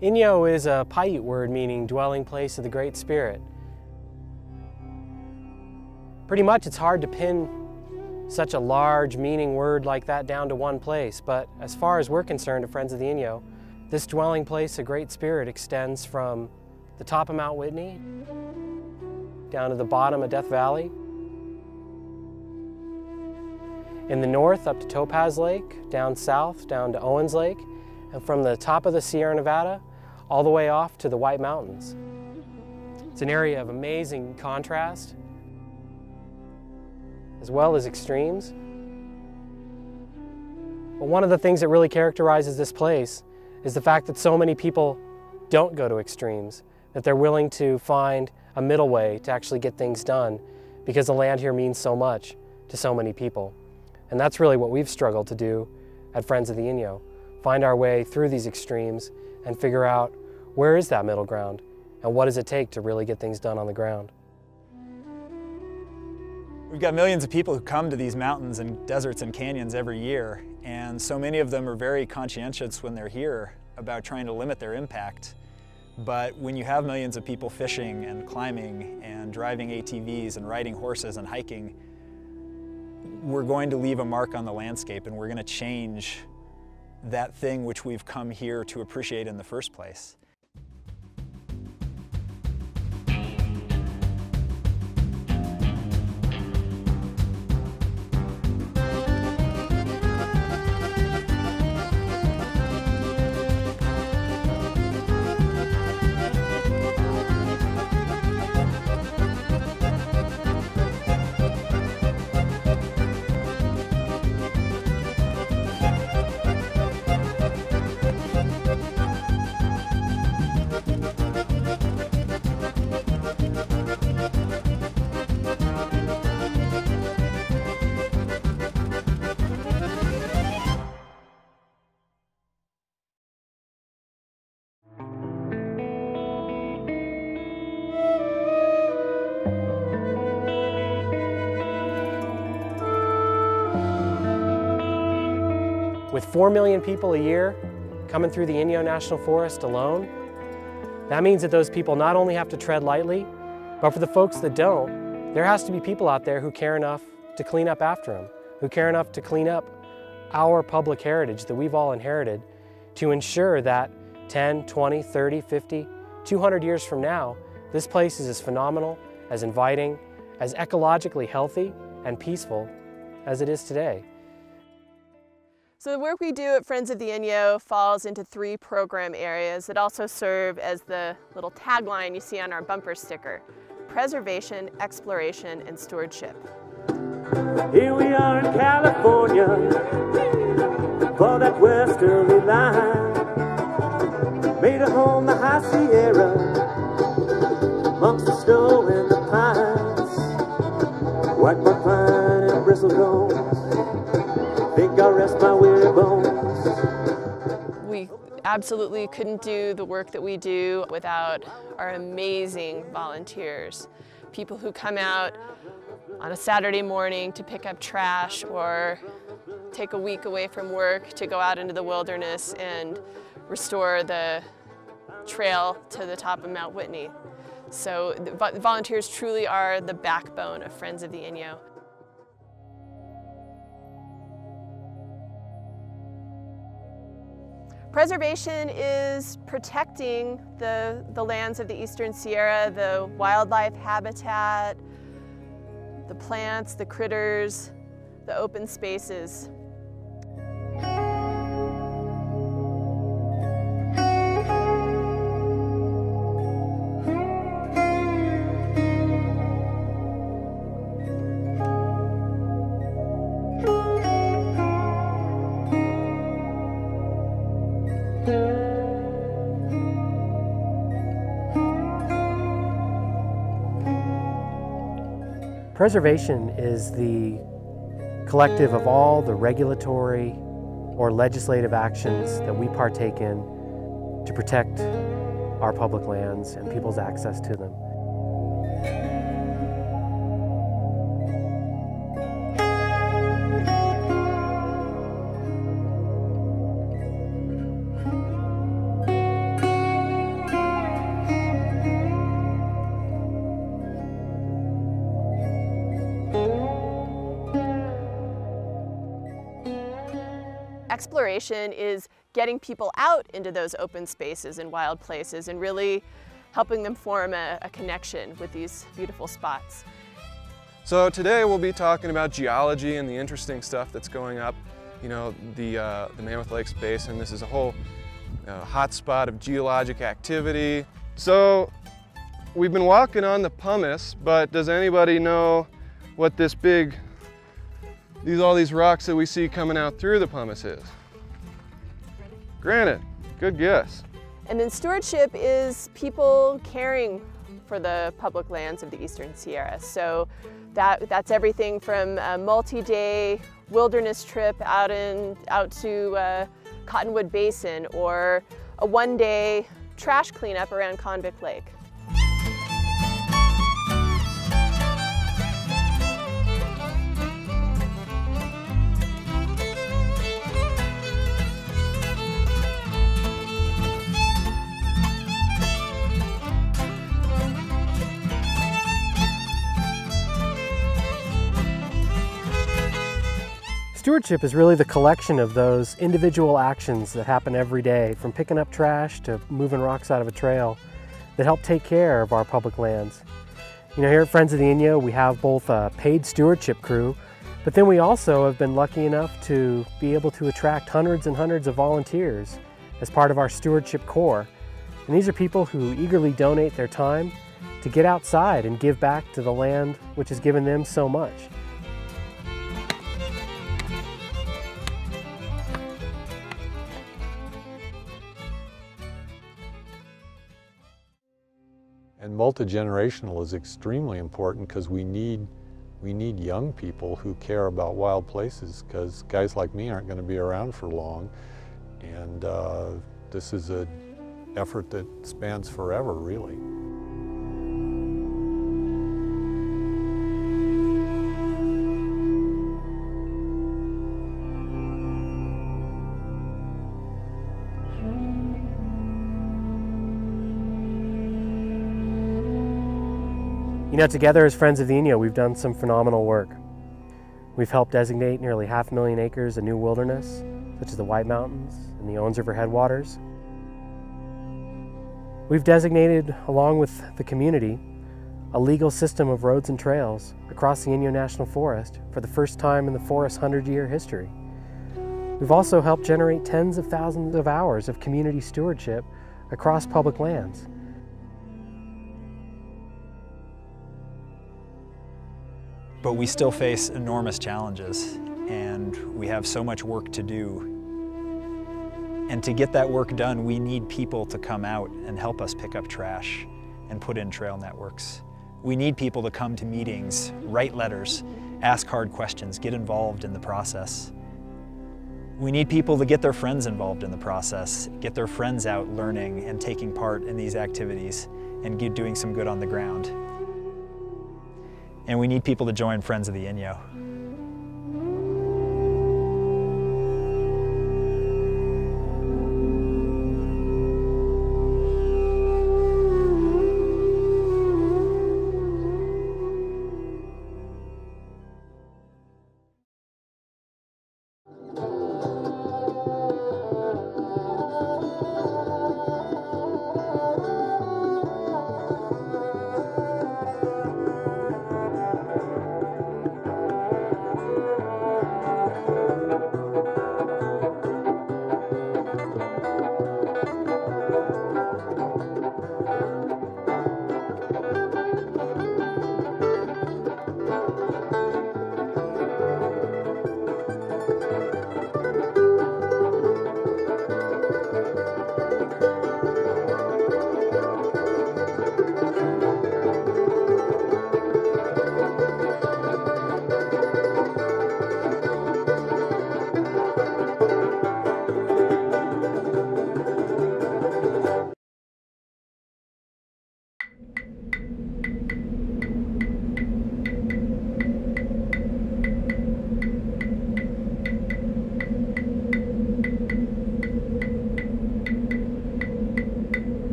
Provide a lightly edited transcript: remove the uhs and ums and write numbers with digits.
Inyo is a Paiute word meaning dwelling place of the Great Spirit. Pretty much it's hard to pin such a large meaning word like that down to one place, but as far as we're concerned at Friends of the Inyo, this dwelling place of Great Spirit extends from the top of Mount Whitney down to the bottom of Death Valley, in the north up to Topaz Lake, down south down to Owens Lake, and from the top of the Sierra Nevada all the way off to the White Mountains. It's an area of amazing contrast as well as extremes. But one of the things that really characterizes this place is the fact that so many people don't go to extremes, that they're willing to find a middle way to actually get things done because the land here means so much to so many people. And that's really what we've struggled to do at Friends of the Inyo. Find our way through these extremes and figure out where is that middle ground and what does it take to really get things done on the ground. We've got millions of people who come to these mountains and deserts and canyons every year, and so many of them are very conscientious when they're here about trying to limit their impact. But when you have millions of people fishing and climbing and driving ATVs and riding horses and hiking, we're going to leave a mark on the landscape, and we're going to change that thing which we've come here to appreciate in the first place. With 4 million people a year coming through the Inyo National Forest alone, that means that those people not only have to tread lightly, but for the folks that don't, there has to be people out there who care enough to clean up after them, who care enough to clean up our public heritage that we've all inherited, to ensure that 10, 20, 30, 50, 200 years from now, this place is as phenomenal, as inviting, as ecologically healthy and peaceful as it is today. So the work we do at Friends of the Inyo falls into 3 program areas that also serve as the little tagline you see on our bumper sticker: preservation, exploration, and stewardship. Here we are in California, for that westerly line, made a home the high Sierra, amongst the snow and the pines, whitebark pine and bristlecones, think I'll rest my weary bones. We absolutely couldn't do the work that we do without our amazing volunteers. People who come out on a Saturday morning to pick up trash or take a week away from work to go out into the wilderness and restore the trail to the top of Mount Whitney. So the volunteers truly are the backbone of Friends of the Inyo. Preservation is protecting the lands of the Eastern Sierra, the wildlife habitat, the plants, the critters, the open spaces. Preservation is the collective of all the regulatory or legislative actions that we partake in to protect our public lands and people's access to them. Exploration is getting people out into those open spaces and wild places and really helping them form a connection with these beautiful spots. So today we'll be talking about geology and the interesting stuff that's going up, you know, the Mammoth Lakes Basin. This is a whole hot spot of geologic activity. So we've been walking on the pumice, but does anybody know what this big all these rocks that we see coming out through the pumice is? Granite. Good guess. And then stewardship is people caring for the public lands of the Eastern Sierra. So that's everything from a multi-day wilderness trip out to Cottonwood Basin, or a one-day trash cleanup around Convict Lake. Stewardship is really the collection of those individual actions that happen every day, from picking up trash to moving rocks out of a trail, that help take care of our public lands. You know, here at Friends of the Inyo, we have both a paid stewardship crew, but then we also have been lucky enough to be able to attract hundreds and hundreds of volunteers as part of our stewardship corps. And these are people who eagerly donate their time to get outside and give back to the land which has given them so much. And multi-generational is extremely important because we need young people who care about wild places, because guys like me aren't going to be around for long, and this is an effort that spans forever, really. You know, together as Friends of the Inyo, we've done some phenomenal work. We've helped designate nearly 500,000 acres of new wilderness, such as the White Mountains and the Owens River headwaters. We've designated, along with the community, a legal system of roads and trails across the Inyo National Forest for the first time in the forest's 100-year history. We've also helped generate tens of thousands of hours of community stewardship across public lands. But we still face enormous challenges, and we have so much work to do. And to get that work done, we need people to come out and help us pick up trash and put in trail networks. We need people to come to meetings, write letters, ask hard questions, get involved in the process. We need people to get their friends involved in the process, get their friends out learning and taking part in these activities and doing some good on the ground. And we need people to join Friends of the Inyo.